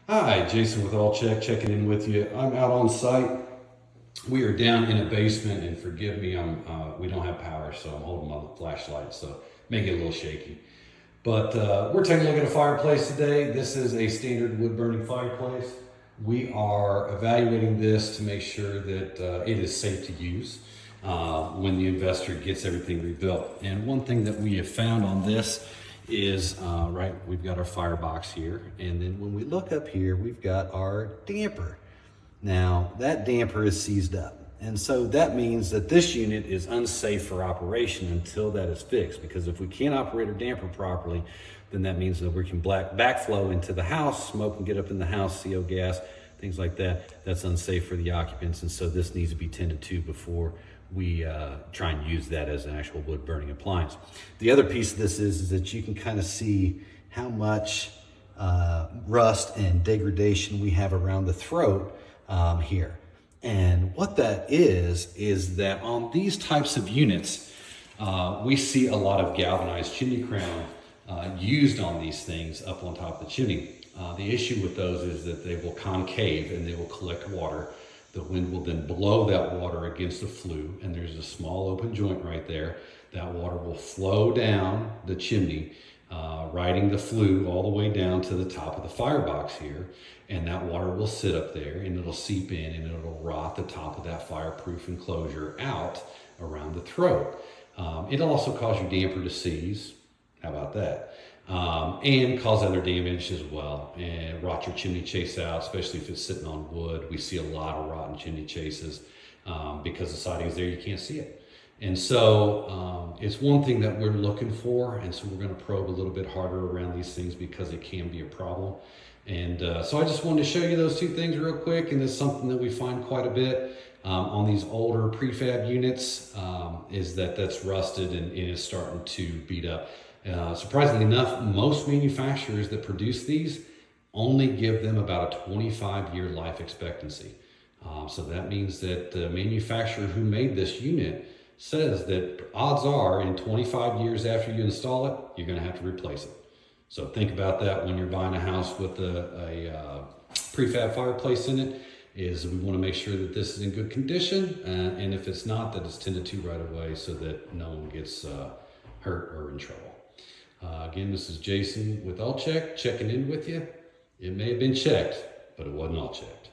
Hi, Jason with AllCheck checking in with you. I'm out on site. We are down in a basement, and forgive me, we don't have power, so I'm holding my flashlight, so may get a little shaky. But we're taking a look at a fireplace today. This is a standard wood burning fireplace. We are evaluating this to make sure that it is safe to use when the investor gets everything rebuilt. And one thing that we have found on this is, we've got our firebox here. And then when we look up here, we've got our damper. Now that damper is seized up. And so that means that this unit is unsafe for operation until that is fixed. Because if we can't operate our damper properly, then that means that we can backflow into the house, smoke can get up in the house, CO gas, things like that. That's unsafe for the occupants. And so this needs to be tended to before we try and use that as an actual wood burning appliance. The other piece of this is that you can kind of see how much rust and degradation we have around the throat here. And what that is that on these types of units, we see a lot of galvanized chimney crown used on these things up on top of the chimney. The issue with those is that they will concave and they will collect water. The wind will then blow that water against the flue, and there's a small open joint right there. That water will flow down the chimney, riding the flue all the way down to the top of the firebox here. And that water will sit up there and it'll seep in and it'll rot the top of that fireproof enclosure out around the throat. It'll also cause your damper to seize. How about that? And cause other damage as well, and rot your chimney chase out, especially if it's sitting on wood. We see a lot of rotten chimney chases because the siding's there, you can't see it. And so it's one thing that we're looking for, and so we're going to probe a little bit harder around these things because it can be a problem. And so I just wanted to show you those two things real quick, and it's something that we find quite a bit on these older prefab units, is that's rusted and is starting to beat up. Surprisingly enough, most manufacturers that produce these only give them about a 25-year life expectancy. So that means that the manufacturer who made this unit says that odds are in 25 years after you install it, you're going to have to replace it. So think about that when you're buying a house with a prefab fireplace in it. Is we want to make sure that this is in good condition, and if it's not, that it's tended to right away so that no one gets hurt or in trouble. Again, this is Jason with AllCheck checking in with you. It may have been checked, but it wasn't all checked.